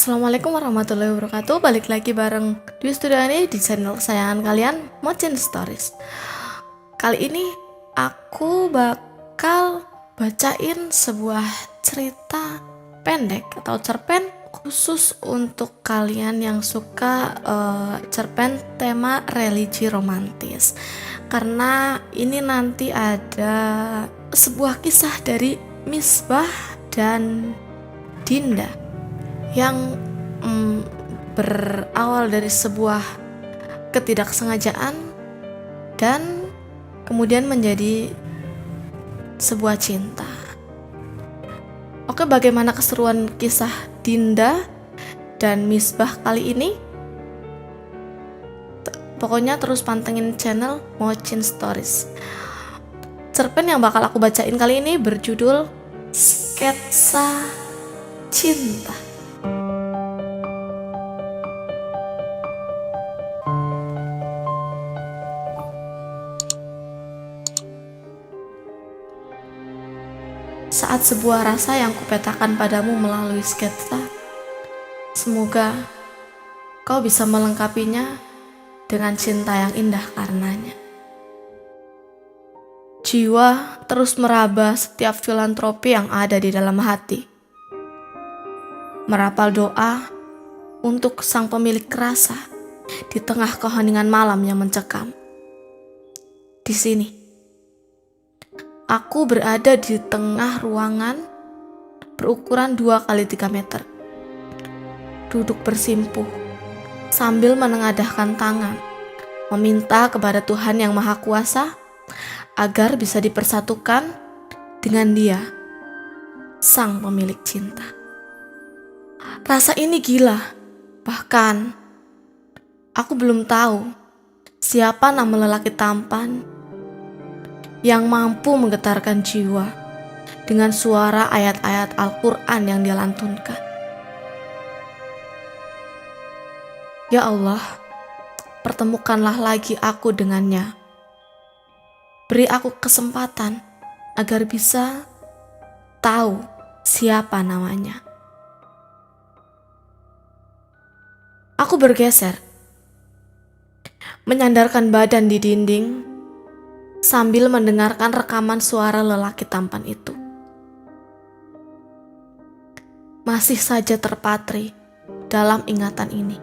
Assalamualaikum warahmatullahi wabarakatuh. Balik lagi bareng Dwi Studiani di channel kesayangan kalian, Mochin Stories. Kali ini aku bakal bacain sebuah cerita pendek atau cerpen khusus untuk kalian yang suka cerpen tema religi romantis. Karena ini nanti ada sebuah kisah dari Misbah dan Dinda yang berawal dari sebuah ketidaksengajaan dan kemudian menjadi sebuah cinta. Oke, bagaimana keseruan kisah Dinda dan Misbah kali ini? Pokoknya terus pantengin channel Mochin Stories. Cerpen yang bakal aku bacain kali ini berjudul Sketsa Cinta. Saat sebuah rasa yang kupetakan padamu melalui sketsa, semoga kau bisa melengkapinya dengan cinta yang indah karenanya. Jiwa terus meraba setiap filantropi yang ada di dalam hati. Merapal doa untuk sang pemilik rasa di tengah keheningan malam yang mencekam. Di sini aku berada di tengah ruangan berukuran 2x3 meter. Duduk bersimpuh sambil menengadahkan tangan, meminta kepada Tuhan Yang Maha Kuasa agar bisa dipersatukan dengan Dia, sang pemilik cinta. Rasa ini gila, bahkan aku belum tahu siapa nama lelaki tampan yang mampu menggetarkan jiwa dengan suara ayat-ayat Al-Quran yang dia lantunkan. Ya Allah, pertemukanlah lagi aku dengannya. Beri aku kesempatan agar bisa tahu siapa namanya. Aku bergeser, menyandarkan badan di dinding sambil mendengarkan rekaman suara lelaki tampan itu. Masih saja terpatri dalam ingatan ini.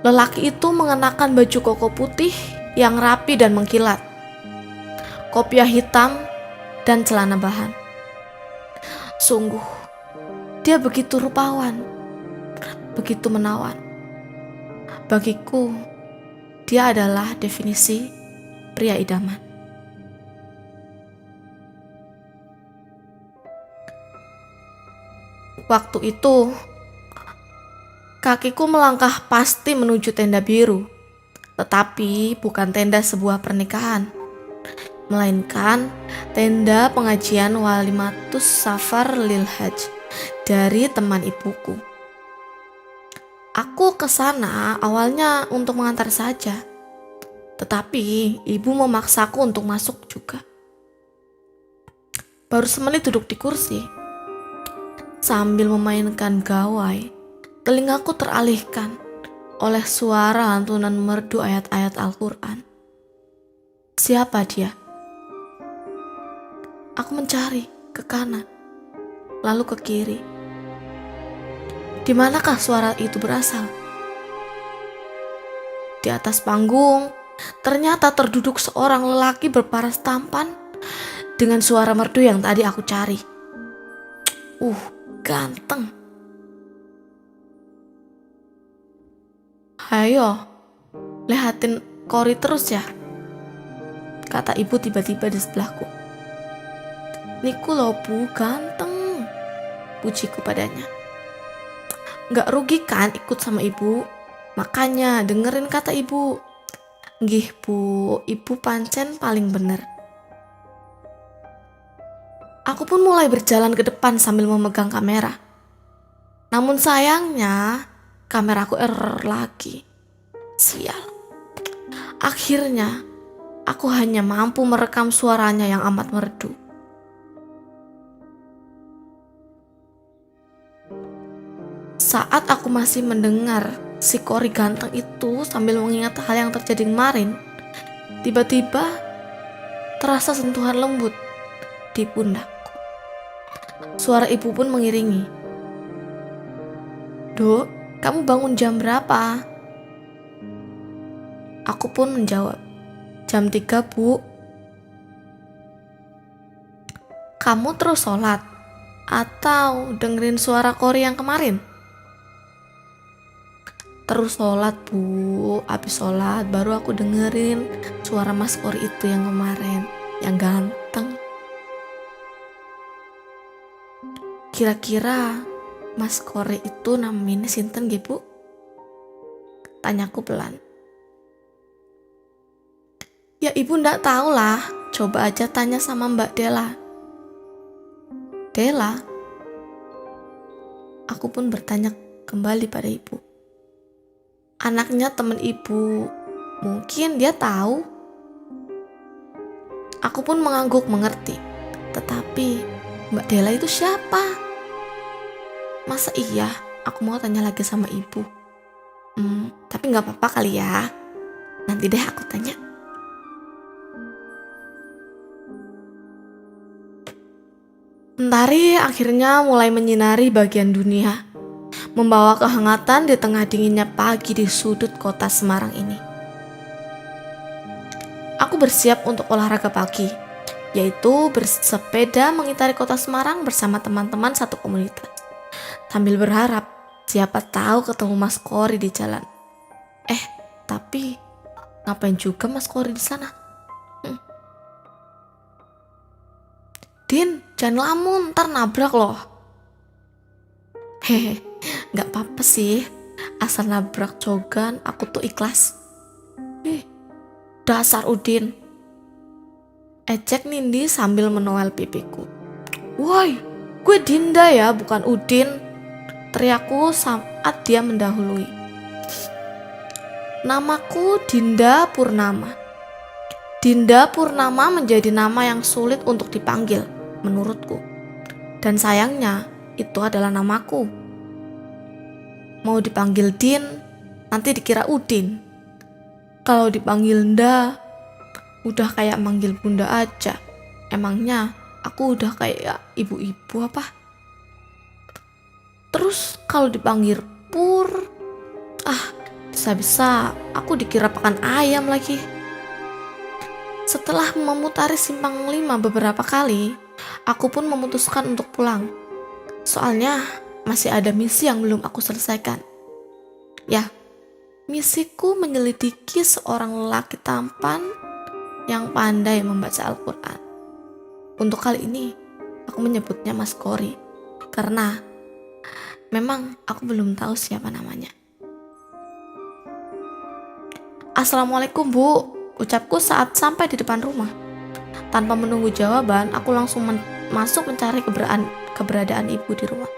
Lelaki itu mengenakan baju koko putih yang rapi dan mengkilat, kopiah hitam, dan celana bahan. Sungguh, dia begitu rupawan, begitu menawan. Bagiku, dia adalah definisi pria idaman. Waktu itu, kakiku melangkah pasti menuju tenda biru, tetapi bukan tenda sebuah pernikahan, melainkan tenda pengajian Walimatus Safar Lil Hajj dari teman ibuku. Aku ke sana awalnya untuk mengantar saja, tetapi ibu memaksaku untuk masuk juga. Baru semenit duduk di kursi, sambil memainkan gawai, telingaku teralihkan oleh suara lantunan merdu ayat-ayat Al-Quran. Siapa dia? Aku mencari ke kanan, lalu ke kiri. Di manakah suara itu berasal? Di atas panggung, ternyata terduduk seorang lelaki berparas tampan dengan suara merdu yang tadi aku cari. Ganteng. Ayo, lihatin Kori terus ya, kata ibu tiba-tiba di sebelahku. Niku loh Bu, ganteng, pujiku padanya. Gak rugi kan ikut sama ibu? Makanya dengerin kata ibu. Nggih Bu, ibu pancen paling bener. Aku pun mulai berjalan ke depan sambil memegang kamera. Namun sayangnya kameraku error lagi. Sial. Akhirnya aku hanya mampu merekam suaranya yang amat merdu. Saat aku masih mendengar si Kori ganteng itu sambil mengingat hal yang terjadi kemarin, tiba-tiba terasa sentuhan lembut di pundakku. Suara ibu pun mengiringi. "Dok, kamu bangun jam berapa?" Aku pun menjawab, "Jam 3, Bu." "Kamu terus sholat? Atau dengerin suara Kori yang kemarin?" "Terus sholat, Bu. Abis sholat baru aku dengerin suara Mas Kori itu yang kemarin, yang ganteng." "Kira-kira Mas Kori itu namanya sinten nggih, Bu?" tanyaku pelan. "Ya ibu ndak tahu lah, coba aja tanya sama Mbak Dela." "Dela?" Aku pun bertanya kembali pada ibu. "Anaknya teman ibu, mungkin dia tahu." Aku pun mengangguk mengerti. Tetapi Mbak Dela itu siapa? Masa iya aku mau tanya lagi sama ibu? Tapi gak apa-apa kali ya. Nanti deh aku tanya. Mentari akhirnya mulai menyinari bagian dunia, membawa kehangatan di tengah dinginnya pagi di sudut kota Semarang ini. Aku bersiap untuk olahraga pagi, yaitu bersepeda mengitari kota Semarang bersama teman-teman satu komunitas, sambil berharap siapa tahu ketemu Mas Kori di jalan. Tapi ngapain juga Mas Kori di sana? "Din, jangan lamun, ntar nabrak loh." Hehe, gak apa-apa sih, asal nabrak cogan aku tuh ikhlas. Dasar Udin, ejek Nindi sambil menoel pipiku. "Woi, gue Dinda ya, bukan Udin," teriakku saat dia mendahului. "Namaku Dinda Purnama." Dinda Purnama menjadi nama yang sulit untuk dipanggil menurutku. Dan sayangnya itu adalah namaku. Mau dipanggil Din, nanti dikira Udin. Kalau dipanggil Nda, udah kayak manggil bunda aja. Emangnya aku udah kayak ibu-ibu apa? Terus kalau dipanggil Pur, bisa-bisa aku dikira pakan ayam lagi. Setelah memutari simpang 5 beberapa kali, aku pun memutuskan untuk pulang. Soalnya masih ada misi yang belum aku selesaikan. Ya, misiku menyelidiki seorang lelaki tampan yang pandai membaca Al-Quran. Untuk kali ini, aku menyebutnya Mas Kori, karena memang aku belum tahu siapa namanya. "Assalamualaikum, Bu," ucapku saat sampai di depan rumah. Tanpa menunggu jawaban, aku langsung masuk mencari keberadaan ibu di rumah.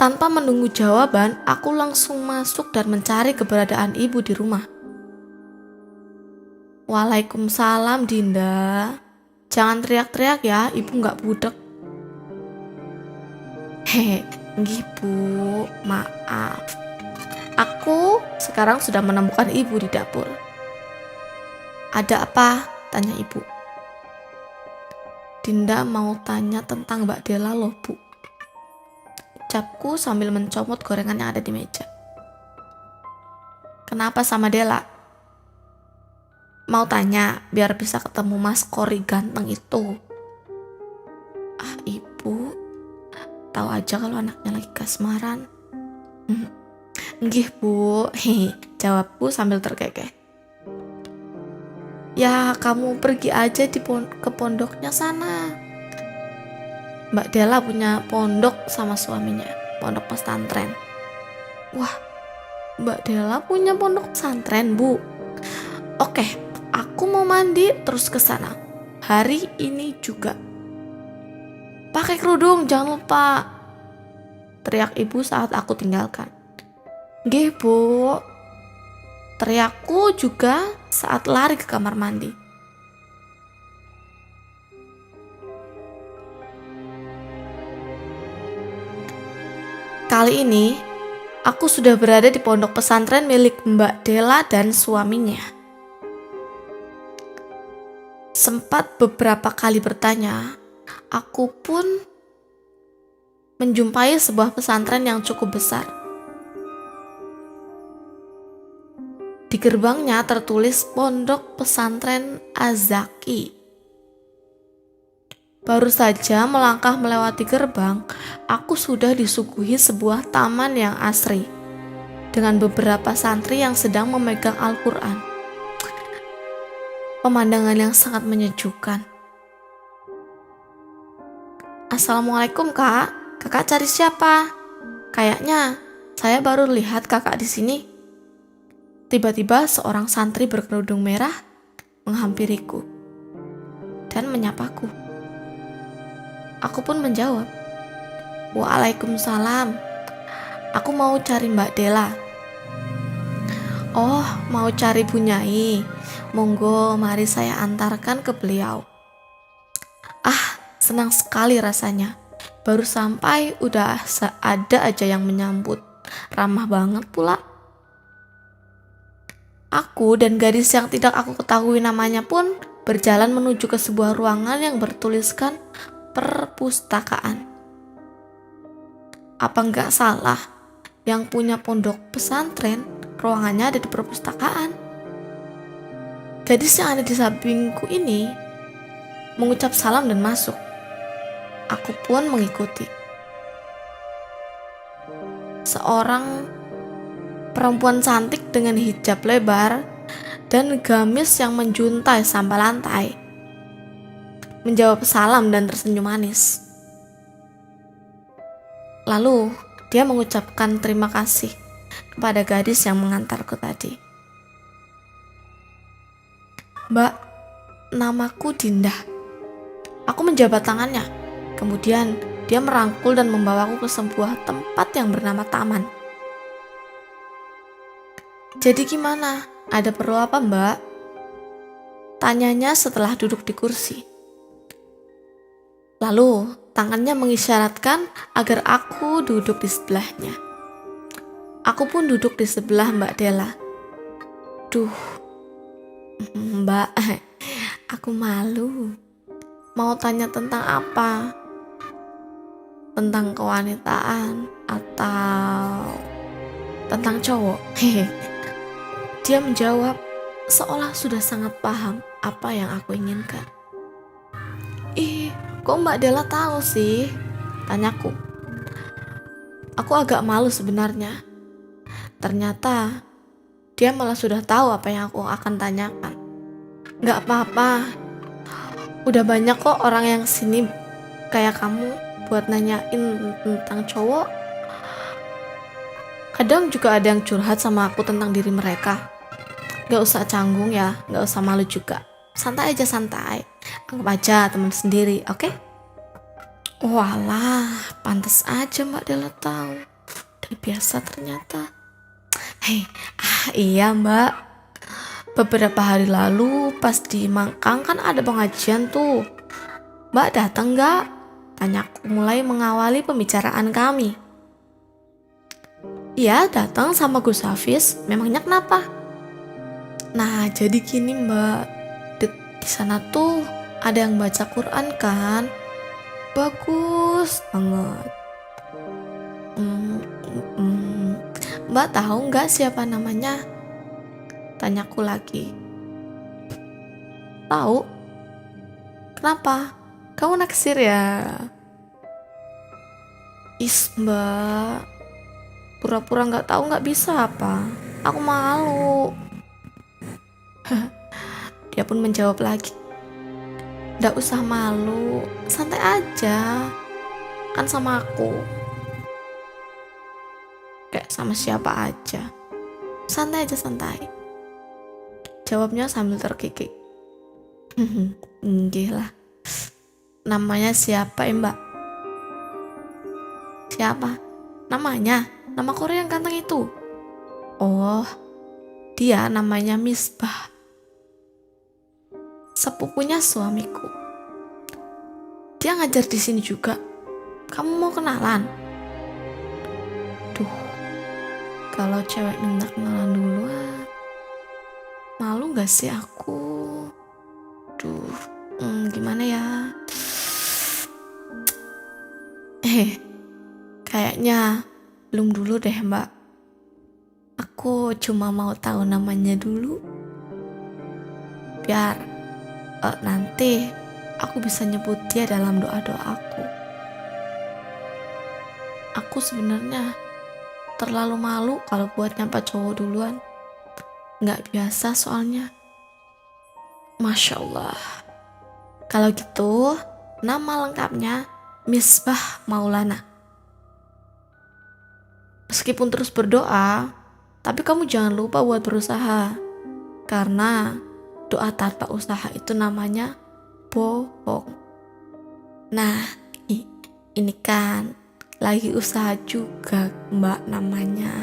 Tanpa menunggu jawaban, aku langsung masuk dan mencari keberadaan ibu di rumah. "Waalaikumsalam, Dinda. Jangan teriak-teriak ya, ibu gak budek." "Hehe, nggih Bu, maaf. Aku sekarang sudah menemukan ibu di dapur." "Ada apa?" tanya ibu. "Dinda mau tanya tentang Mbak Dela loh, Bu," ucapku sambil mencomot gorengan yang ada di meja. "Kenapa sama Dela?" "Mau tanya biar bisa ketemu Mas Kori ganteng itu." Ibu, tahu aja kalau anaknya lagi kasmaran." "Nggih Bu," jawabku sambil terkekeh. "Ya kamu pergi aja ke pondoknya sana. Mbak Dela punya pondok sama suaminya, pondok pesantren." "Wah, Mbak Dela punya pondok pesantren, Bu? Oke, aku mau mandi terus ke sana. Hari ini juga. Pakai kerudung jangan lupa," teriak ibu saat aku tinggalkan. "Nggih, Bu," teriakku juga saat lari ke kamar mandi. Kali ini, aku sudah berada di pondok pesantren milik Mbak Dela dan suaminya. Sempat beberapa kali bertanya, aku pun menjumpai sebuah pesantren yang cukup besar. Di gerbangnya tertulis Pondok Pesantren Az-Zaki. Baru saja melangkah melewati gerbang, aku sudah disuguhi sebuah taman yang asri dengan beberapa santri yang sedang memegang Al-Quran. Pemandangan yang sangat menyejukkan. Assalamualaikum kak, kakak cari siapa? Kayaknya saya baru lihat kakak di sini. Tiba-tiba seorang santri berkerudung merah menghampiriku dan menyapaku. Aku pun menjawab, "Waalaikumsalam, aku mau cari Mbak Dela." "Oh, mau cari Bu Nyai? Monggo, mari saya antarkan ke beliau." Ah, senang sekali rasanya. Baru sampai udah ada aja yang menyambut. Ramah banget pula. Aku dan gadis yang tidak aku ketahui namanya pun berjalan menuju ke sebuah ruangan yang bertuliskan perpustakaan. Apa nggak salah yang punya pondok pesantren ruangannya ada di perpustakaan? Gadis yang ada di sampingku ini mengucap salam dan masuk. Aku pun mengikuti. Seorang perempuan cantik dengan hijab lebar dan gamis yang menjuntai sampai lantai menjawab salam dan tersenyum manis. Lalu dia mengucapkan terima kasih kepada gadis yang mengantarku tadi. "Mbak, namaku Dinda." Aku menjabat tangannya. Kemudian dia merangkul dan membawaku ke sebuah tempat yang bernama taman. "Jadi gimana? Ada perlu apa, Mbak?" tanyanya setelah duduk di kursi. Lalu tangannya mengisyaratkan agar aku duduk di sebelahnya. Aku pun duduk di sebelah Mbak Dela. Duh, Mbak, aku malu. Mau tanya tentang apa? Tentang kewanitaan atau tentang cowok? Dia menjawab seolah sudah sangat paham apa yang aku inginkan. "Ih, kok Mbak Dela tahu sih?" tanyaku. Aku agak malu sebenarnya. Ternyata dia malah sudah tahu apa yang aku akan tanyakan. "Gak apa-apa, udah banyak kok orang yang sini kayak kamu buat nanyain tentang cowok. Kadang juga ada yang curhat sama aku tentang diri mereka. Gak usah canggung ya, gak usah malu juga. Santai aja, santai. Anggap aja teman sendiri, oke?" Walah, pantas aja Mbak Dela tahu. Udah biasa ternyata. Iya Mbak. Beberapa hari lalu pas di Mangkang kan ada pengajian tuh. Mbak datang gak? Tanyaku mulai mengawali pembicaraan kami. "Iya, datang sama Gus Hafiz. Memangnya kenapa?" "Nah, jadi gini Mbak, di sana tuh ada yang baca Quran kan, bagus banget. Mbak tahu nggak siapa namanya?" tanyaku lagi. "Tahu? Kenapa? Kamu naksir ya?" "Is Mbak, pura-pura nggak tahu nggak bisa apa? Aku malu." Dia pun menjawab lagi, "Nggak usah malu, santai aja. Kan sama aku. Kayak sama siapa aja. Santai aja, santai." Jawabnya sambil terkikik. "Nggih lah. Namanya siapa ya Mbak?" "Siapa? Namanya? Nama Korea yang ganteng itu?" "Oh, dia namanya Misbah. Sepupunya suamiku. Dia ngajar di sini juga. Kamu mau kenalan?" Kalau cewek minta kenalan duluan, malu gak sih aku? Duh, gimana ya? Kayaknya belum dulu deh mbak. Aku cuma mau tahu namanya dulu. Biar nanti aku bisa nyebut dia dalam doa-doa aku. Aku sebenarnya terlalu malu kalau buat nyapa cowok duluan. Nggak biasa soalnya. Masya Allah. Kalau gitu, nama lengkapnya Misbah Maulana. Meskipun terus berdoa, tapi kamu jangan lupa buat berusaha. Karena doa tanpa usaha itu namanya bohong. Nah, ini kan lagi usaha juga mbak namanya.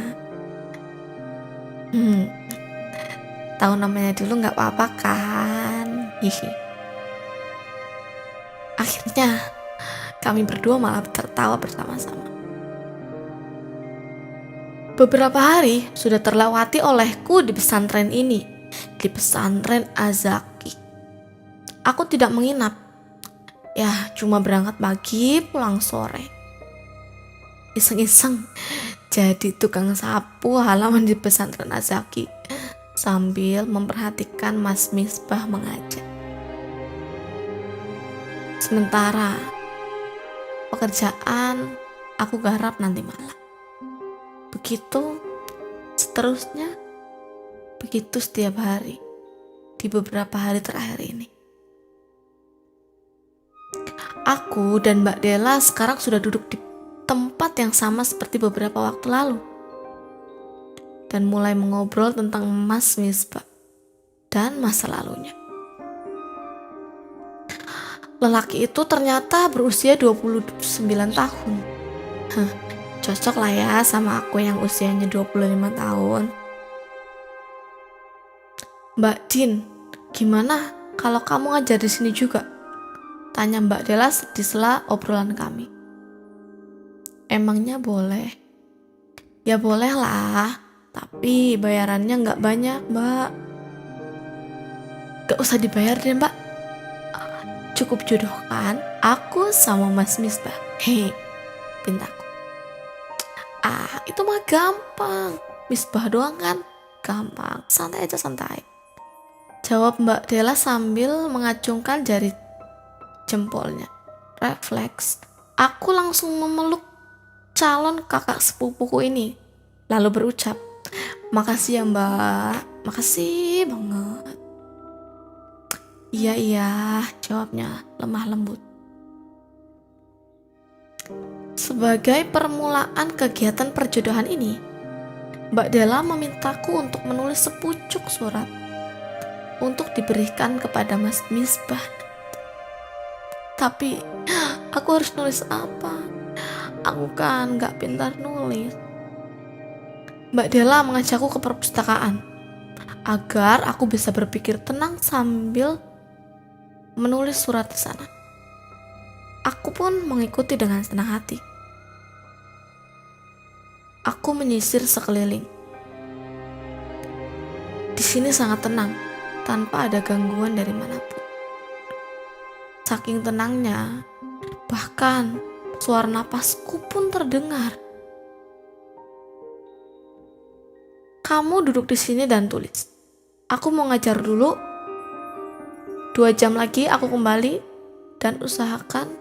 Tahu namanya dulu gak apa-apa kan? Hihi. Akhirnya kami berdua malah tertawa bersama-sama. Beberapa hari sudah terlewati olehku di pesantren ini, di pesantren Azaki. Aku tidak menginap, ya cuma berangkat pagi pulang sore. Iseng-iseng jadi tukang sapu halaman di pesantren Azaki sambil memperhatikan Mas Misbah mengajar. Sementara pekerjaan aku garap nanti malam. Begitu seterusnya, begitu setiap hari di beberapa hari terakhir ini. Aku dan Mbak Della sekarang sudah duduk di tempat yang sama seperti beberapa waktu lalu dan mulai mengobrol tentang Mas Misbah dan masa lalunya. Lelaki itu ternyata berusia 29 tahun. Cocok lah ya sama aku yang usianya 25 tahun. Mbak Din, gimana kalau kamu ngajar di sini juga? Tanya Mbak Della di sela obrolan kami. Emangnya boleh? Ya boleh lah, tapi bayarannya nggak banyak mbak. Gak usah dibayar deh mbak. Cukup jodohkan aku sama Mas Misbah. Hei, pintaku. Itu mah gampang. Misbah doang kan? Gampang, santai aja santai. Jawab Mbak Della sambil mengacungkan jari jempolnya. Refleks, aku langsung memeluk calon kakak sepupuku ini. Lalu berucap, makasih ya mbak, makasih banget. Iya, jawabnya lemah lembut. Sebagai permulaan kegiatan perjodohan ini, Mbak Della memintaku untuk menulis sepucuk surat untuk diberikan kepada Mas Misbah. Tapi aku harus nulis apa? Aku kan gak pintar nulis. Mbak Della mengajakku ke perpustakaan agar aku bisa berpikir tenang sambil menulis surat di sana. Aku pun mengikuti dengan senang hati. Aku menyisir sekeliling. Di sini sangat tenang, tanpa ada gangguan dari manapun. Saking tenangnya, bahkan suara napasku pun terdengar. Kamu duduk di sini dan tulis. Aku mau ngajar dulu. 2 jam lagi aku kembali dan usahakan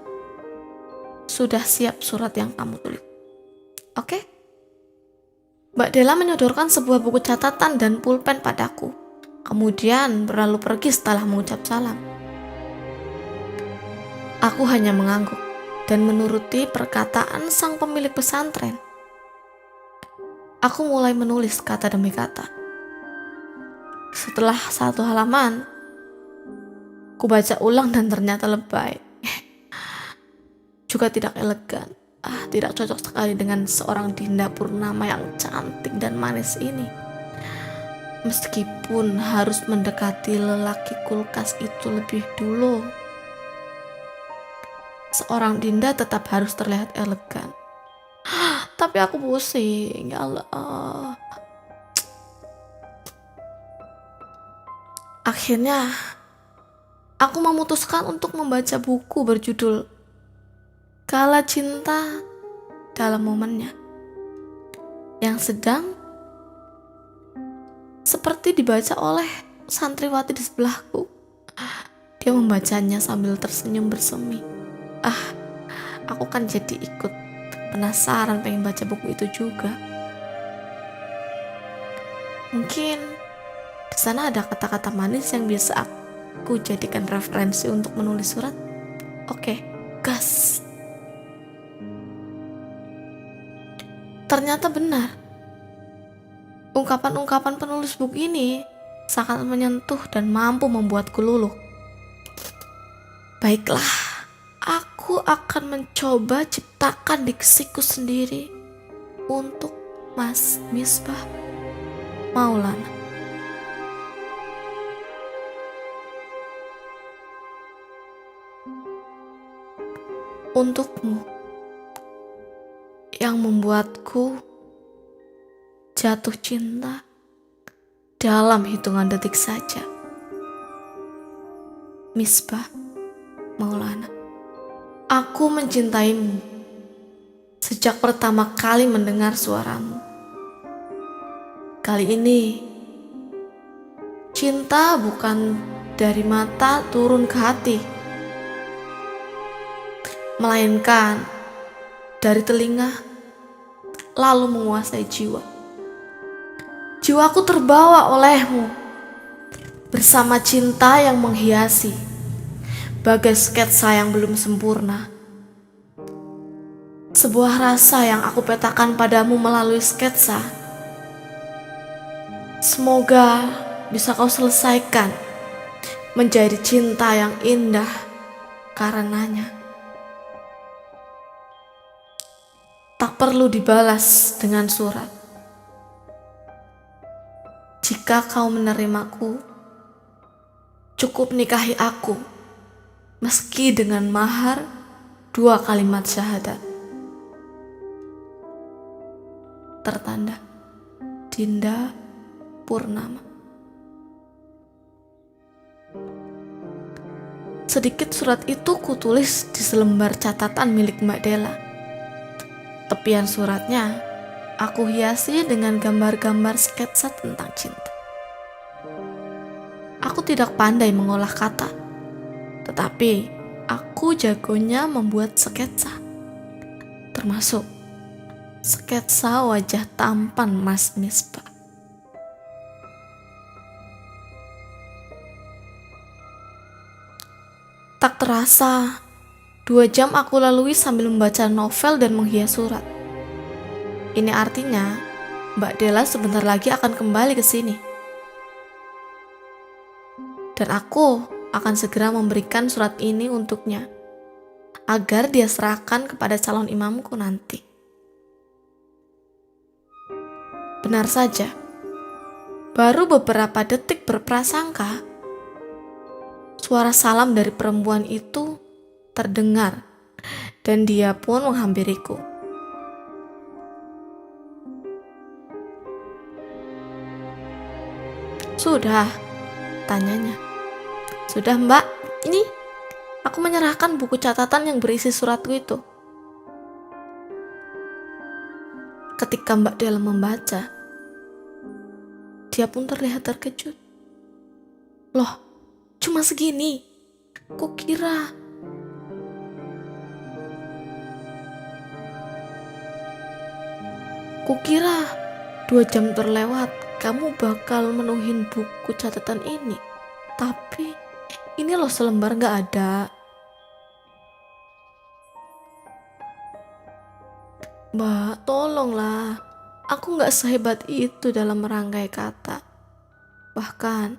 sudah siap surat yang kamu tulis. Oke? Mbak Della menyodorkan sebuah buku catatan dan pulpen padaku. Kemudian berlalu pergi setelah mengucap salam. Aku hanya mengangguk dan menuruti perkataan sang pemilik pesantren. Aku mulai menulis kata demi kata. Setelah 1 halaman, ku baca ulang dan ternyata lebay. Juga tidak elegan. Tidak cocok sekali dengan seorang Dinda Purnama yang cantik dan manis ini. Meskipun harus mendekati lelaki kulkas itu lebih dulu, seorang Dinda tetap harus terlihat elegan. Tapi aku pusing, ya Allah. Akhirnya, aku memutuskan untuk membaca buku berjudul Kala Cinta dalam Momennya, yang sedang seperti dibaca oleh santriwati di sebelahku. Dia membacanya sambil tersenyum bersemi. Aku kan jadi ikut penasaran pengen baca buku itu juga. Mungkin di sana ada kata-kata manis yang bisa aku jadikan referensi untuk menulis surat. Oke, gas. Ternyata benar. Ungkapan-ungkapan penulis buku ini sangat menyentuh dan mampu membuatku luluh. Baiklah, aku akan mencoba ciptakan diksiku sendiri untuk Mas Misbah Maulana. Untukmu yang membuatku jatuh cinta dalam hitungan detik saja. Misbah Maulana. Aku mencintaimu sejak pertama kali mendengar suaramu. Kali ini, cinta bukan dari mata turun ke hati, melainkan dari telinga lalu menguasai jiwa. Jiwaku terbawa olehmu bersama cinta yang menghiasi bagai sketsa yang belum sempurna. Sebuah rasa yang aku petakan padamu melalui sketsa. Semoga bisa kau selesaikan menjadi cinta yang indah karenanya. Tak perlu dibalas dengan surat. Jika kau menerimaku, cukup nikahi aku, meski dengan mahar 2 kalimat syahadat. Tertanda Dinda Purnama. Sedikit surat itu kutulis di selembar catatan milik Mbak Della. Tepian suratnya aku hiasi dengan gambar-gambar sketsa tentang cinta. Aku tidak pandai mengolah kata, tetapi aku jagonya membuat sketsa, termasuk sketsa wajah tampan Mas Misbah. Tak terasa, 2 jam aku lalui sambil membaca novel dan menghias surat. Ini artinya Mbak Della sebentar lagi akan kembali ke sini. Dan aku akan segera memberikan surat ini untuknya, agar dia serahkan kepada calon imamku nanti. Benar saja, baru beberapa detik berprasangka, suara salam dari perempuan itu terdengar dan dia pun menghampiriku. Sudah, tanyanya. Sudah Mbak, ini aku menyerahkan buku catatan yang berisi suratku itu. Ketika Mbak Della membaca, dia pun terlihat terkejut. Loh, cuma segini? Kukira Kukira 2 jam terlewat, kamu bakal menuhin buku catatan ini. Tapi ini loh selembar gak ada. Mbak, tolonglah. Aku gak sehebat itu dalam merangkai kata. Bahkan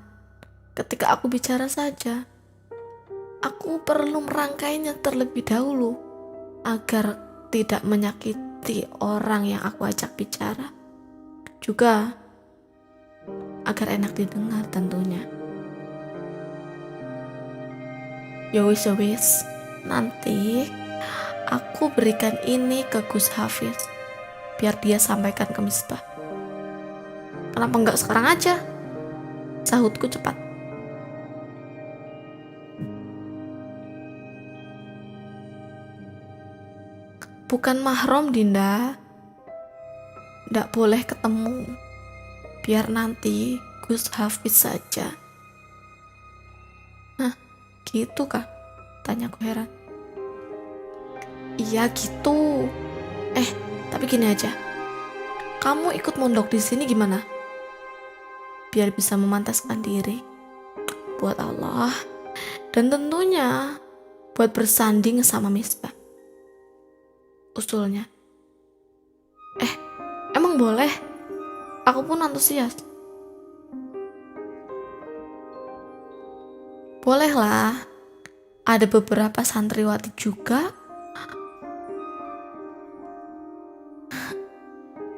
ketika aku bicara saja, aku perlu merangkainya terlebih dahulu agar tidak menyakiti orang yang aku ajak bicara, juga agar enak didengar tentunya. Yowis, nanti aku berikan ini ke Gus Hafiz biar dia sampaikan ke Misbah. Kenapa enggak sekarang aja? Sahutku cepat. Bukan mahram, Dinda. Nggak boleh ketemu. Biar nanti Gus Hafiz saja. Hah, gitu kah? Tanyaku heran. Iya gitu. Tapi gini aja. Kamu ikut mondok di sini gimana? Biar bisa memantaskan diri buat Allah dan tentunya buat bersanding sama Misbah. Usulnya. Emang boleh? Aku pun antusias. Boleh lah. Ada beberapa santriwati juga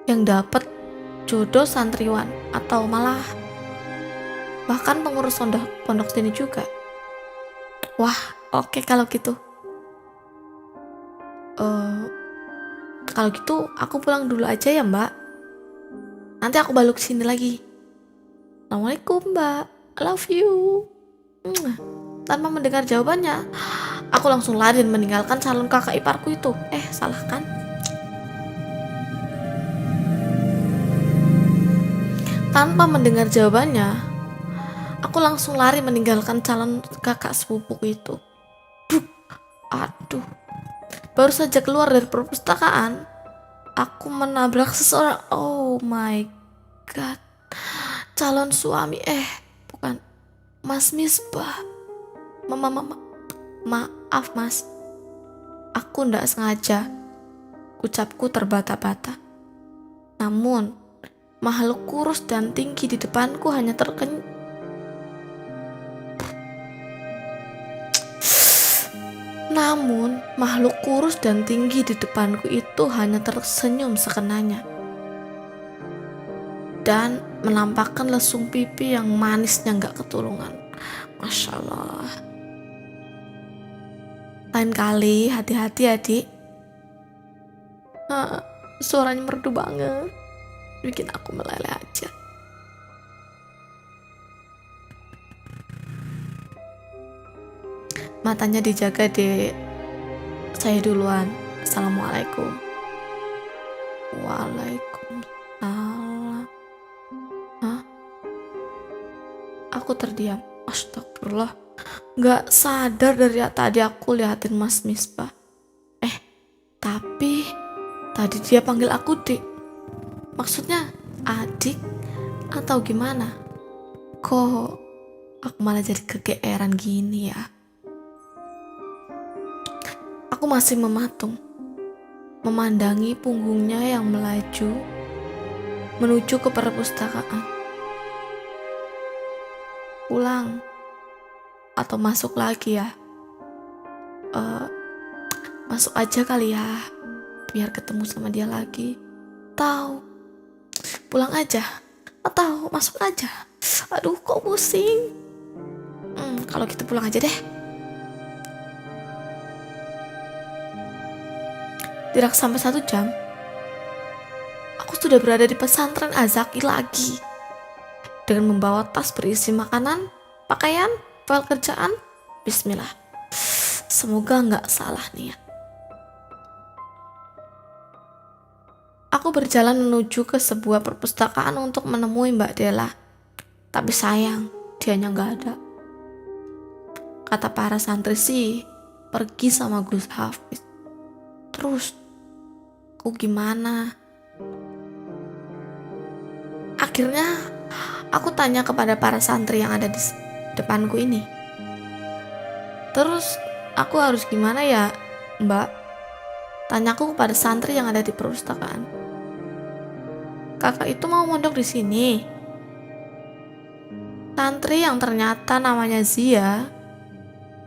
yang dapat jodoh santriwan atau malah bahkan pengurus pondok sini juga. Wah, oke kalau gitu. Kalau gitu aku pulang dulu aja ya, Mbak. Nanti aku balik sini lagi. Assalamualaikum, Mbak. I love you. Tanpa mendengar jawabannya, aku langsung lari dan meninggalkan calon kakak iparku itu. Salah kan? Tanpa mendengar jawabannya, aku langsung lari meninggalkan calon kakak sepupuku itu. Aduh. Baru saja keluar dari perpustakaan, aku menabrak seseorang. Oh my god. Calon suami, bukan, Mas Misbah. Maaf mas, aku ndak sengaja. Ucapku terbata-bata. Namun makhluk kurus dan tinggi di depanku hanya tersenyum sekenanya dan menampakkan lesung pipi yang manisnya gak ketulungan. Masya Allah. Lain kali hati-hati adik. Suaranya merdu banget, bikin aku meleleh aja. Matanya dijaga dek. Saya duluan. Assalamualaikum. Waalaikumsalam. Aku terdiam. Astagfirullah. Gak sadar dari tadi aku liatin Mas Misbah. Tapi tadi dia panggil aku dik. Maksudnya adik atau gimana? Kok aku malah jadi kegeeran gini ya? Aku masih mematung, memandangi punggungnya yang melaju menuju ke perpustakaan. Pulang atau masuk lagi ya? Masuk aja kali ya, biar ketemu sama dia lagi. Tahu pulang aja atau masuk aja? Aduh, kok pusing. Kalau gitu pulang aja deh. Tidak sampai 1 jam, aku sudah berada di pesantren Azaki lagi, dengan membawa tas berisi makanan, pakaian, file kerjaan. Bismillah, semoga gak salah niat. Aku berjalan menuju ke sebuah perpustakaan untuk menemui Mbak Della. Tapi sayang, dianya gak ada. Kata para santri sih, pergi sama Gus Hafiz. Terus, aku gimana? Akhirnya, aku tanya kepada para santri yang ada di depanku ini. Terus, aku harus gimana ya, Mbak? Tanyaku kepada santri yang ada di perpustakaan. Kakak itu mau mondok di sini. Santri yang ternyata namanya Zia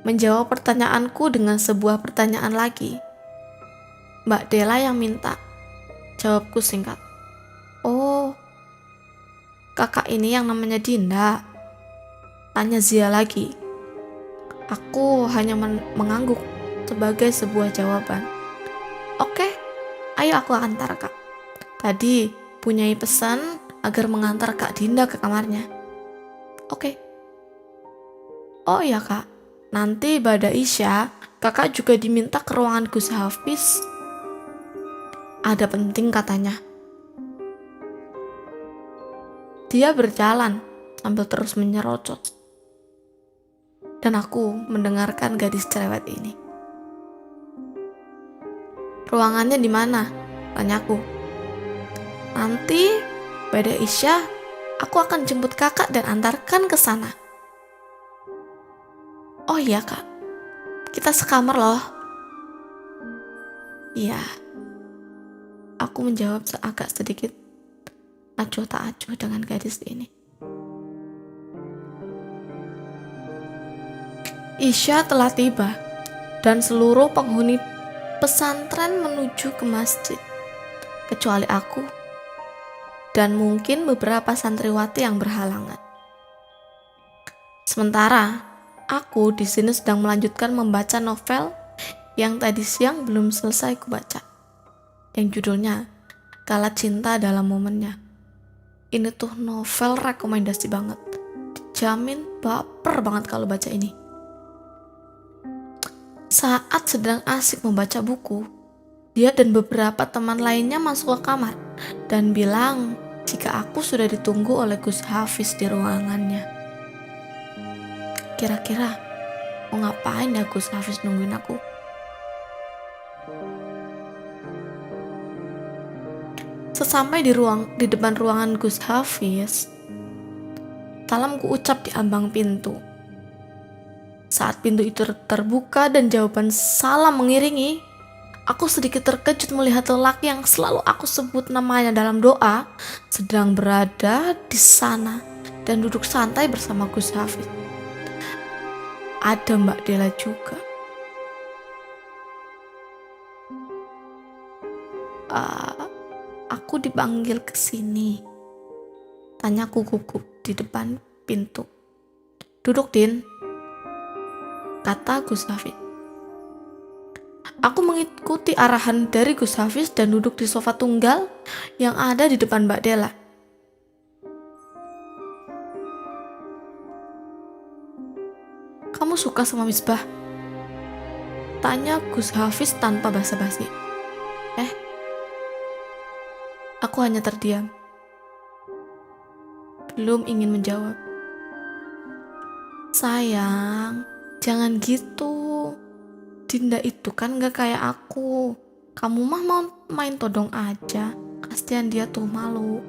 menjawab pertanyaanku dengan sebuah pertanyaan lagi. Mbak Della yang minta. Jawabku singkat. Oh, kakak ini yang namanya Dinda? Tanya Zia lagi. Aku hanya mengangguk sebagai sebuah jawaban. Oke, ayo aku antar kak. Tadi punyai pesan agar mengantar Kak Dinda ke kamarnya. Oke. Oh iya kak, nanti pada Isya kakak juga diminta ke ruangan Gus Hafiz Ada penting katanya. Dia berjalan sambil terus menyerocos. Dan aku mendengarkan gadis cerewet ini. Ruangannya di mana? Tanyaku. Nanti pada Isya, aku akan jemput kakak dan antarkan ke sana. Oh iya kak, kita sekamar loh. Iya. Aku menjawab agak sedikit acuh tak acuh dengan gadis ini. Isya telah tiba dan seluruh penghuni pesantren menuju ke masjid, kecuali aku dan mungkin beberapa santriwati yang berhalangan. Sementara aku di sini sedang melanjutkan membaca novel yang tadi siang belum selesai kubaca, yang judulnya Kala Cinta Dalam Momennya. Ini tuh novel rekomendasi banget, dijamin baper banget kalau baca ini. Saat sedang asik membaca buku, dia dan beberapa teman lainnya masuk ke kamar dan bilang jika aku sudah ditunggu oleh Gus Hafiz di ruangannya. Kira-kira mau ngapain ya Gus Hafiz nungguin aku? Sesampai di depan ruangan Gus Hafiz, salam ku ucap di ambang pintu. Saat pintu itu terbuka dan jawaban salam mengiringi, aku sedikit terkejut melihat lelaki yang selalu aku sebut namanya dalam doa sedang berada di sana dan duduk santai bersama Gus Hafiz. Ada Mbak Della juga. Aku dipanggil ke sini. Tanyaku gugup di depan pintu. Duduk, Din, kata Gus Hafiz. Aku mengikuti arahan dari Gus Hafiz dan duduk di sofa tunggal yang ada di depan Mbak Della. Kamu suka sama Misbah? Tanya Gus Hafiz tanpa basa-basi. Aku hanya terdiam. Belum ingin menjawab. Sayang, jangan gitu. Dinda itu kan gak kayak aku. Kamu mah mau main todong aja. Kasihan dia tuh, malu.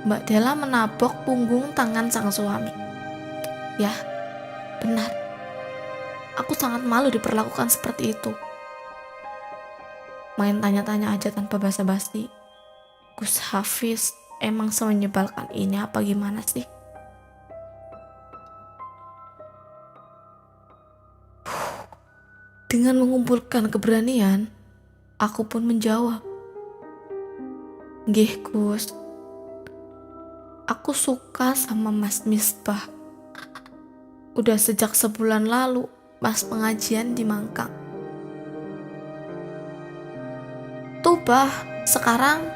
Mbak Della menabok punggung tangan sang suami. Ya, benar. Aku sangat malu diperlakukan seperti itu. Main tanya-tanya aja tanpa basa-basi. Gus Hafiz emang semenyebalkan ini apa gimana sih? Dengan mengumpulkan keberanian, aku pun menjawab. Nggih Gus, aku suka sama Mas Misbah. Udah sejak sebulan lalu pas pengajian di Mangkang. Tuh bah, sekarang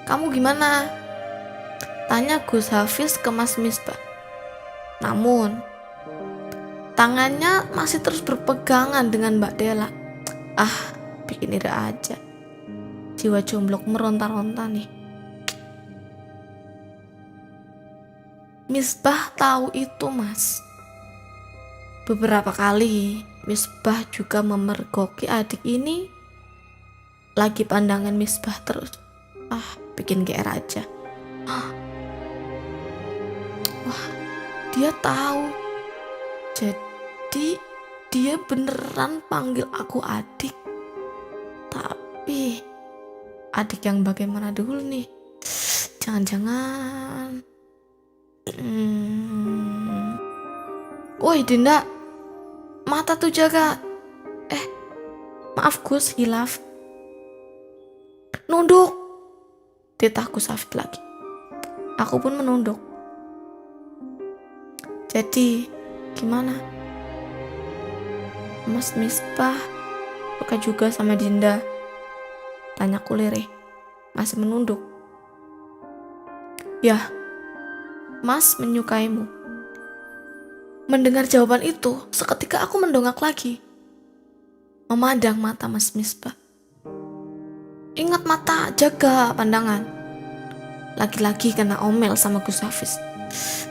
kamu gimana? Tanya Gus Hafiz ke Mas Misbah. Namun tangannya masih terus berpegangan dengan Mbak Della. Bikin iri aja. Jiwa jomblo meronta-ronta nih. Misbah tahu itu, Mas. Beberapa kali Misbah juga memergoki adik ini. Lagi pandangan Misbah terus. Bikin GR aja. Wah, dia tahu. Jadi dia beneran panggil aku adik. Tapi adik yang bagaimana dulu nih? Jangan-jangan Woi Dinda, mata tuh jaga. Maaf Gus, hilaf. Nunduk, titah Gus Hafiz lagi. Aku pun menunduk. Jadi gimana? Mas Misbah suka juga sama Dinda? Tanyaku lirih, masih menunduk. Ya, Mas menyukaimu. Mendengar jawaban itu, seketika aku mendongak lagi, memandang mata Mas Misbah. Ingat mata, jaga pandangan. Lagi-lagi kena omel sama Gus Hafiz.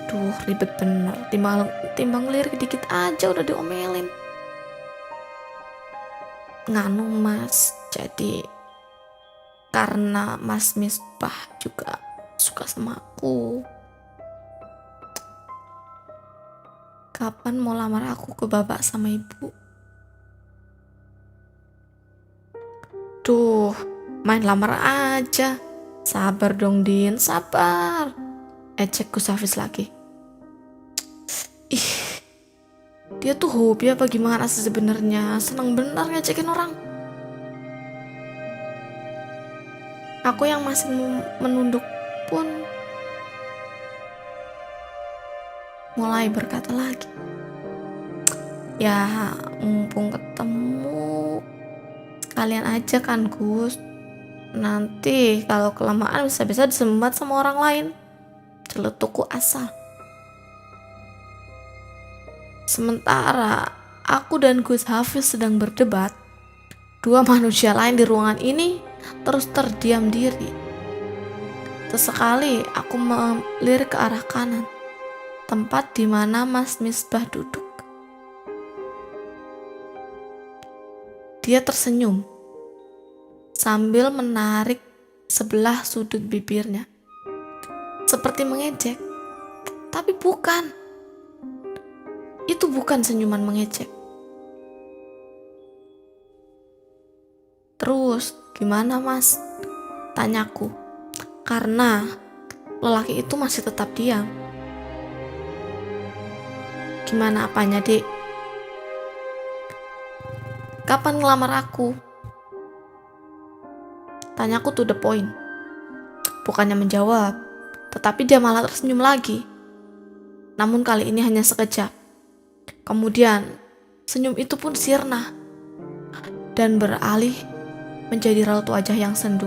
Duh, ribet bener. Timbang lirik dikit aja udah diomelin. Nganu mas, jadi karena Mas Misbah juga suka sama aku, kapan mau lamar aku ke bapak sama ibu? Duh, main lamar aja. Sabar dong Din, sabar. Ejek Gus Hafiz lagi. Ih, dia tuh hobi apa gimana sih sebenarnya? Seneng bener ngecekin orang. Aku yang masih menunduk pun mulai berkata lagi. Ya, mumpung ketemu, kalian aja kan Gus. Nanti kalau kelamaan bisa-bisa disembat sama orang lain. Celetukku asal. Sementara aku dan Gus Hafiz sedang berdebat, dua manusia lain di ruangan ini terus terdiam diri. Sesekali aku melirik ke arah kanan, tempat di mana Mas Misbah duduk. Dia tersenyum sambil menarik sebelah sudut bibirnya, seperti mengejek. Tapi bukan. Itu bukan senyuman mengejek. Terus, gimana mas? Tanyaku. Karena lelaki itu masih tetap diam. Gimana apanya, Dek? Kapan ngelamar aku? Tanyaku to the point. Bukannya menjawab, tetapi dia malah tersenyum lagi. Namun kali ini hanya sekejap. Kemudian, senyum itu pun sirna dan beralih menjadi raut wajah yang sendu.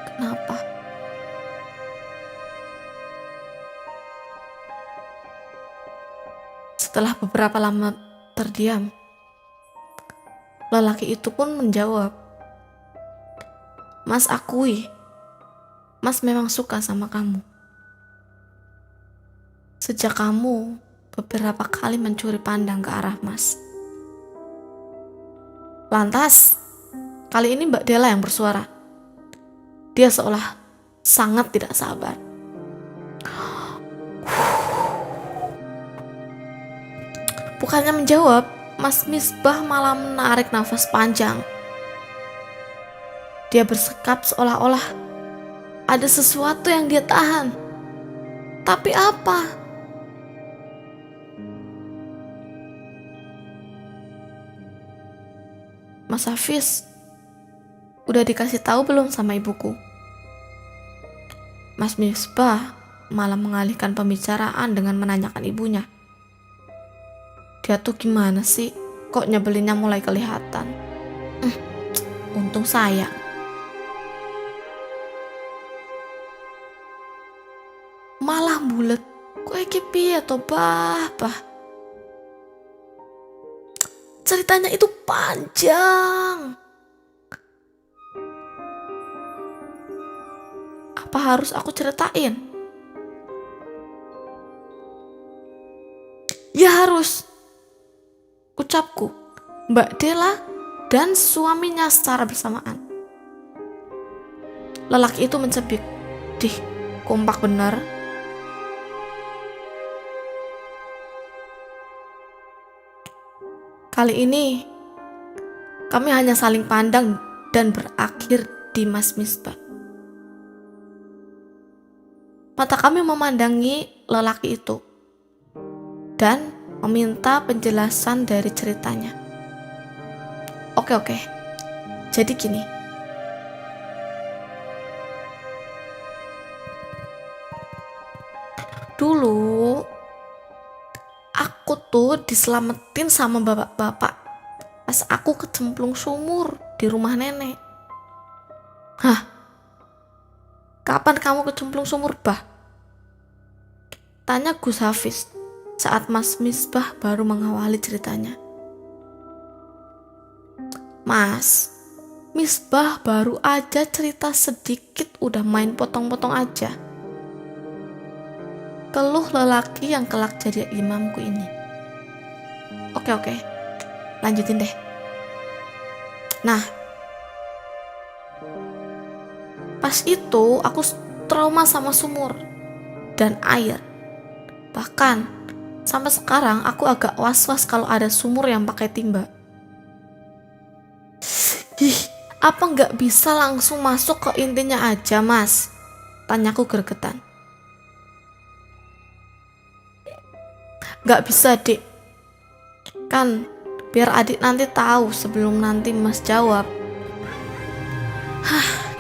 Kenapa? Setelah beberapa lama terdiam, lelaki itu pun menjawab, Mas akui, Mas memang suka sama kamu. Sejak kamu beberapa kali mencuri pandang ke arah Mas. Lantas, kali ini Mbak Della yang bersuara. Dia seolah sangat tidak sabar. Bukannya menjawab, Mas Misbah malah menarik nafas panjang. Dia bersekap seolah-olah ada sesuatu yang dia tahan. Tapi apa? Mas Hafiz, udah dikasih tahu belum sama ibuku? Mas Misbah malah mengalihkan pembicaraan dengan menanyakan ibunya. Dia tuh gimana sih? Kok nyebelinnya mulai kelihatan? Untung saya. Malah bulet. Kok iki piye to, Bah? Ceritanya itu panjang. Apa harus aku ceritain? Ya harus. Ucapku, Mbak Della dan suaminya secara bersamaan. Lelaki itu mencebik. Dih, kompak bener. Kali ini, kami hanya saling pandang dan berakhir di Mas Misbah. Mata kami memandangi lelaki itu dan meminta penjelasan dari ceritanya. Oke. Jadi gini. Dulu aku tuh diselamatin sama bapak-bapak pas aku kecemplung sumur di rumah nenek. Hah? Kapan kamu kecemplung sumur, Bah? Tanya Gus Hafiz saat Mas Misbah baru mengawali ceritanya. Mas, Misbah baru aja cerita sedikit udah main potong-potong aja. Keluh lelaki yang kelak jadi imamku ini. Oke, lanjutin deh. Nah, pas itu aku trauma sama sumur dan air. Bahkan sampai sekarang aku agak was-was kalau ada sumur yang pakai timba. Ih, apa nggak bisa langsung masuk ke intinya aja, Mas? Tanyaku gregetan. Nggak bisa, Dik. Kan biar adik nanti tahu sebelum nanti Mas jawab.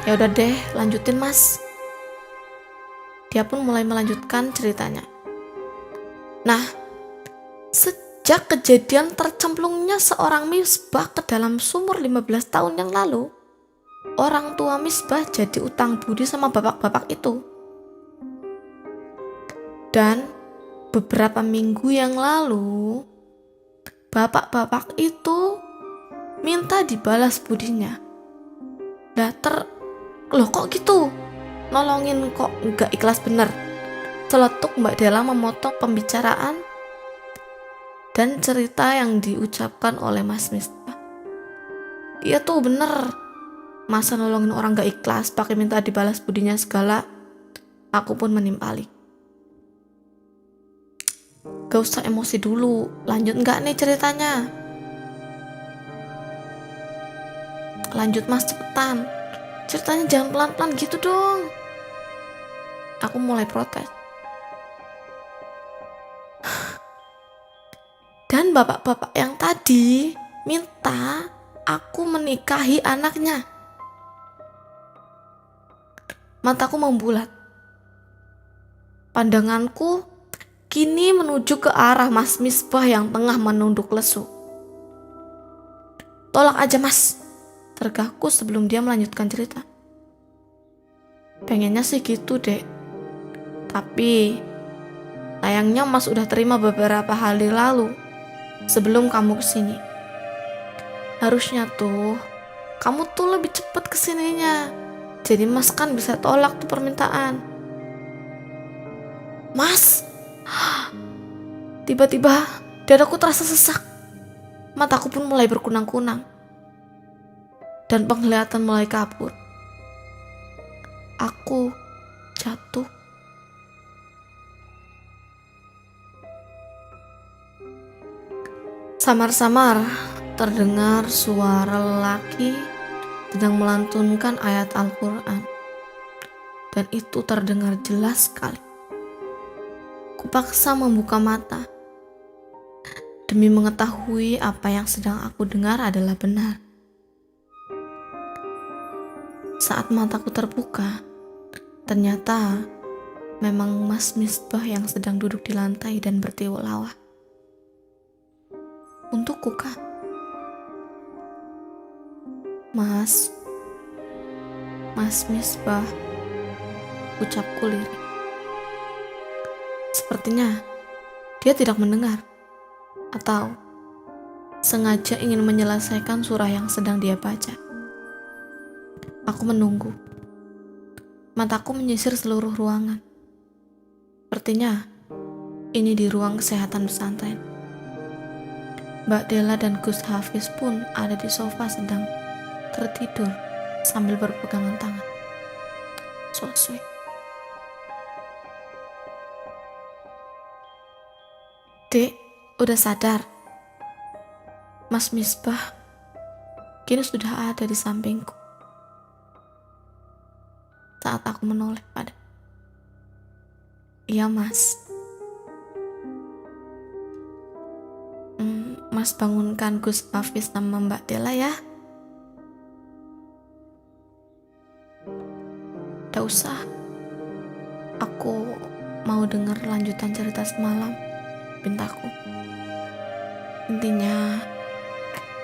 Ya udah deh, lanjutin, Mas. Dia pun mulai melanjutkan ceritanya. Nah, sejak kejadian tercemplungnya seorang Misbah ke dalam sumur 15 tahun yang lalu, orang tua Misbah jadi utang budi sama bapak-bapak itu. Dan beberapa minggu yang lalu, bapak-bapak itu minta dibalas budinya. Loh kok gitu? Nolongin kok nggak ikhlas bener? Celetuk Mbak Della memotong pembicaraan dan cerita yang diucapkan oleh Mas Misbah. Iya tuh bener. Masa nolongin orang gak ikhlas pakai minta dibalas budinya segala? Aku pun menimpali. Gak usah emosi dulu. Lanjut gak nih ceritanya? Lanjut, Mas, cepetan. Ceritanya jangan pelan-pelan gitu dong. Aku mulai protes. Dan bapak-bapak yang tadi minta aku menikahi anaknya. Mataku membulat. Pandanganku kini menuju ke arah Mas Misbah yang tengah menunduk lesu. Tolak aja, Mas, tergahku sebelum dia melanjutkan cerita. Pengennya sih gitu, Dek. Tapi sayangnya Mas udah terima beberapa hari lalu sebelum kamu kesini. Harusnya tuh kamu tuh lebih cepet kesininya. Jadi Mas kan bisa tolak tuh permintaan. Mas, tiba-tiba dadaku terasa sesak. Mataku pun mulai berkunang-kunang. Dan penglihatan mulai kabur. Aku jatuh. Samar-samar terdengar suara lelaki sedang melantunkan ayat Al-Quran. Dan itu terdengar jelas sekali. Kupaksa membuka mata demi mengetahui apa yang sedang aku dengar adalah benar. Saat mataku terbuka, ternyata memang Mas Misbah yang sedang duduk di lantai dan bertiup lawah. Untukku kah? Mas Misbah, ucapku lirik. Sepertinya dia tidak mendengar atau sengaja ingin menyelesaikan surah yang sedang dia baca. Aku menunggu. Mataku menyisir seluruh ruangan. Sepertinya ini di ruang kesehatan pesantren. Mbak Della dan Gus Hafiz pun ada di sofa sedang tertidur sambil berpegangan tangan. So sweet. Dek, udah sadar? Mas Misbah kini sudah ada di sampingku. Saat aku menoleh pada. Iya, Mas. Mas bangunkan Gus Hafiz sama Mbak Della ya. Gak usah. Aku mau dengar lanjutan cerita semalam, pintaku. Intinya,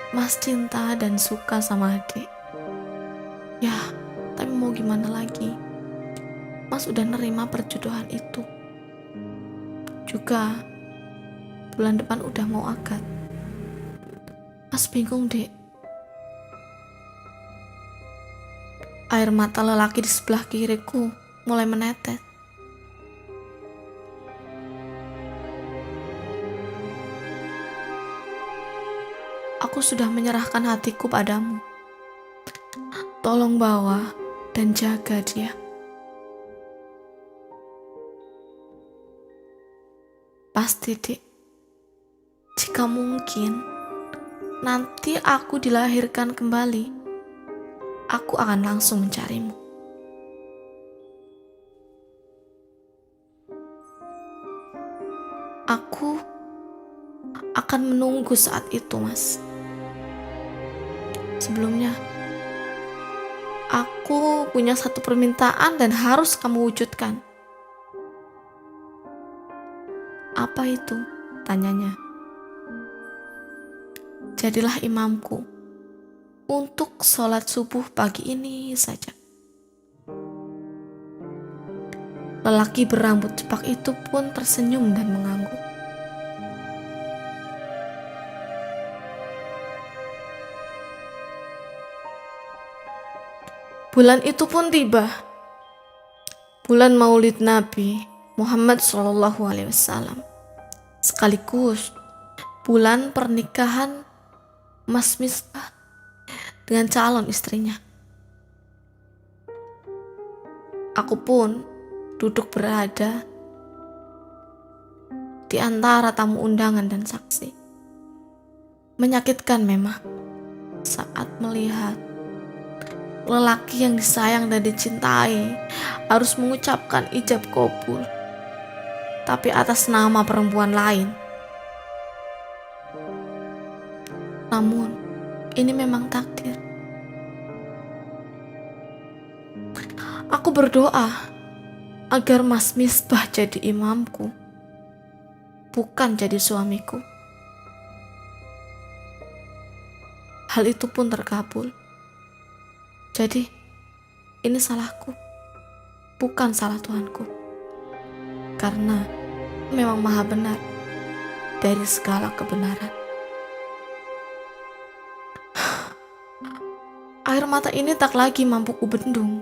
Mas cinta dan suka sama adik. Ya, tapi mau gimana lagi? Mas udah nerima perjodohan itu. Juga bulan depan udah mau akad. Mas bingung, Dek. Air mata lelaki di sebelah kiriku mulai menetes. Aku sudah menyerahkan hatiku padamu. Tolong bawa dan jaga dia. Pasti, Dik. Jika mungkin nanti aku dilahirkan kembali, aku akan langsung mencarimu. Aku akan menunggu saat itu, Mas. Sebelumnya, aku punya satu permintaan dan harus kamu wujudkan. Apa itu? Tanyanya. Jadilah imamku untuk sholat subuh pagi ini saja. Lelaki berambut cepak itu pun tersenyum dan mengangguk. Bulan itu pun tiba. Bulan Maulid Nabi Muhammad SAW. Sekaligus bulan pernikahan Mas Misbah dengan calon istrinya. Aku pun duduk berada di antara tamu undangan dan saksi. Menyakitkan memang saat melihat lelaki yang disayang dan dicintai harus mengucapkan ijab kabul, tapi atas nama perempuan lain. Namun, ini memang takdir. Aku berdoa agar Mas Misbah jadi imamku, bukan jadi suamiku. Hal itu pun terkabul. Jadi, ini salahku, bukan salah Tuhanku. Karena memang maha benar dari segala kebenaran. Air mata ini tak lagi mampu kubendung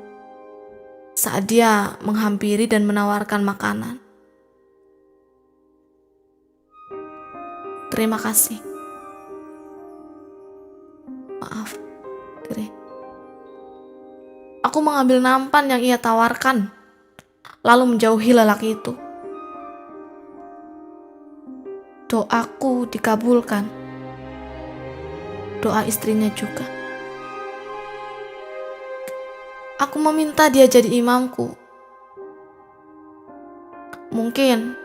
saat dia menghampiri dan menawarkan makanan. Terima kasih. Maaf, Dre. Aku mengambil nampan yang ia tawarkan, lalu menjauhi lelaki itu. Doaku dikabulkan. Doa istrinya juga. Aku meminta dia jadi imamku. Mungkin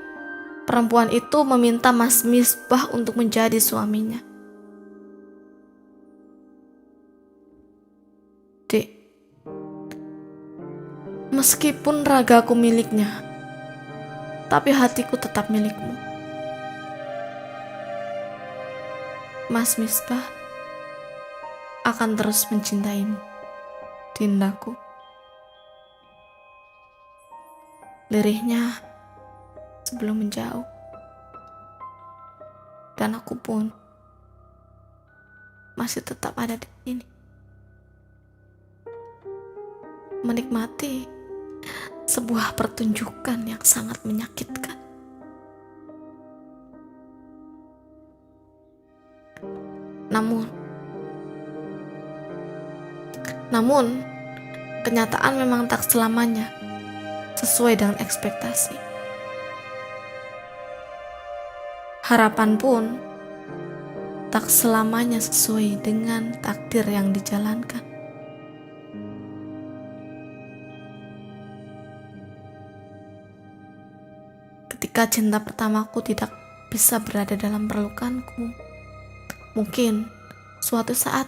perempuan itu meminta Mas Misbah untuk menjadi suaminya. Dek, meskipun ragaku miliknya, tapi hatiku tetap milikmu. Mas Misbah akan terus mencintaimu, Dindaku. Lirihnya sebelum menjauh. Dan aku pun masih tetap ada di sini. Menikmati sebuah pertunjukan yang sangat menyakitkan. Namun, kenyataan memang tak selamanya sesuai dengan ekspektasi. Harapan pun tak selamanya sesuai dengan takdir yang dijalankan. Ketika cinta pertamaku tidak bisa berada dalam pelukanku, mungkin suatu saat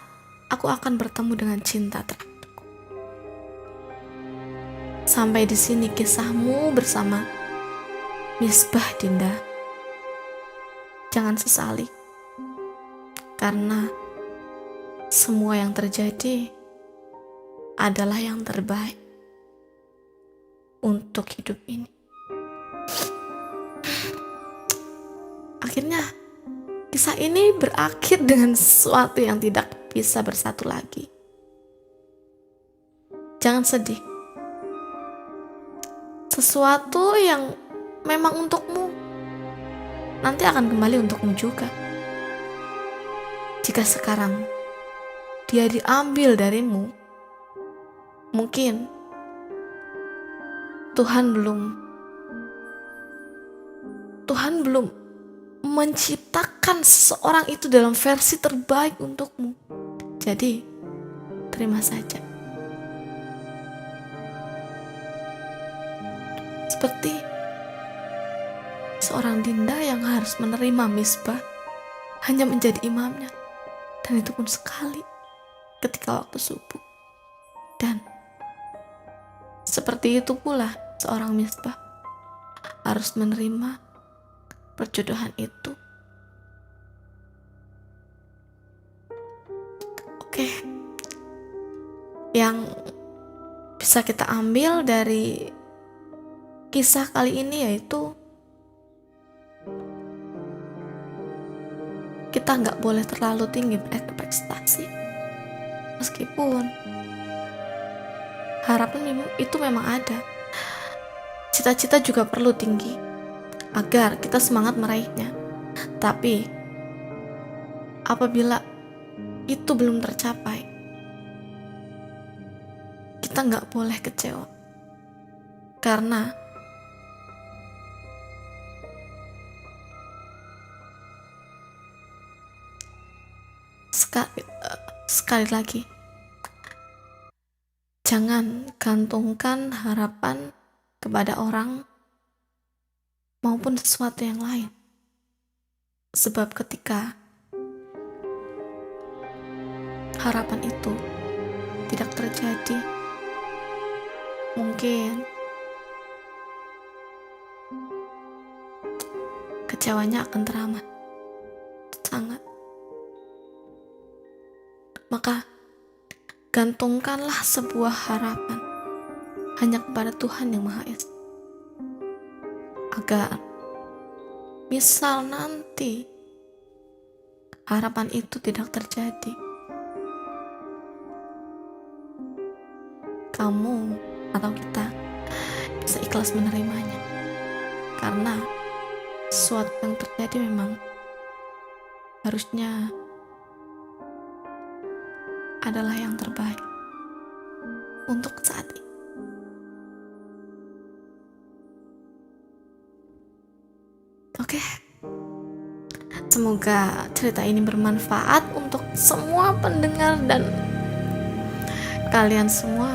aku akan bertemu dengan cinta terakhirku. Sampai di sini kisahmu bersama Misbah, Dinda. Jangan sesali, karena semua yang terjadi adalah yang terbaik untuk hidup ini. Akhirnya kisah ini berakhir dengan sesuatu yang tidak bisa bersatu lagi. Jangan sedih. Sesuatu yang memang untukmu nanti akan kembali untukmu juga. Jika sekarang dia diambil darimu, mungkin Tuhan belum menciptakan seseorang itu dalam versi terbaik untukmu. Jadi, terima saja. Seperti seorang Dinda yang harus menerima Misbah hanya menjadi imamnya, dan itu pun sekali ketika waktu subuh. Dan seperti itu pula seorang Misbah harus menerima perjodohan itu. Oke, yang bisa kita ambil dari kisah kali ini yaitu kita nggak boleh terlalu tinggi berekspektasi, meskipun harapan itu memang ada. Cita-cita juga perlu tinggi agar kita semangat meraihnya. Tapi apabila itu belum tercapai, kita nggak boleh kecewa, karena sekali lagi, jangan gantungkan harapan kepada orang maupun sesuatu yang lain. Sebab ketika harapan itu tidak terjadi, mungkin kecewanya akan teramat sangat. Maka gantungkanlah sebuah harapan hanya kepada Tuhan yang Maha Esa, agar misal nanti harapan itu tidak terjadi, kamu atau kita bisa ikhlas menerimanya, karena sesuatu yang terjadi memang harusnya adalah yang terbaik untuk saat ini. Oke, semoga cerita ini bermanfaat untuk semua pendengar dan kalian semua.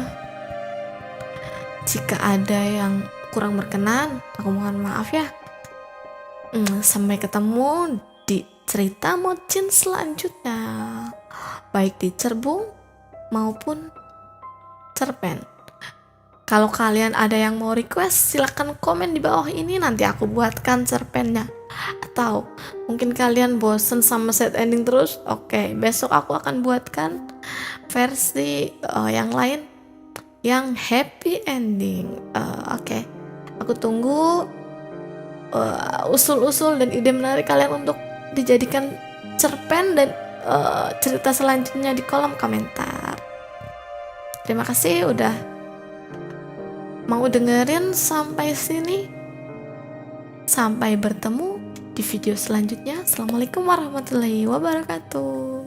Jika ada yang kurang berkenan, aku mohon maaf ya. Sampai ketemu di cerita mocin selanjutnya, baik di Cerbung maupun Cerpen. Kalau kalian ada yang mau request, silahkan komen di bawah ini, nanti aku buatkan cerpennya. Atau mungkin kalian bosen sama set ending terus, oke, besok aku akan buatkan versi yang lain yang happy ending. Oke. Aku tunggu usul-usul dan ide menarik kalian untuk dijadikan cerpen dan cerita selanjutnya di kolom komentar. Terima kasih udah mau dengerin sampai sini. Sampai bertemu di video selanjutnya. Assalamualaikum warahmatullahi wabarakatuh.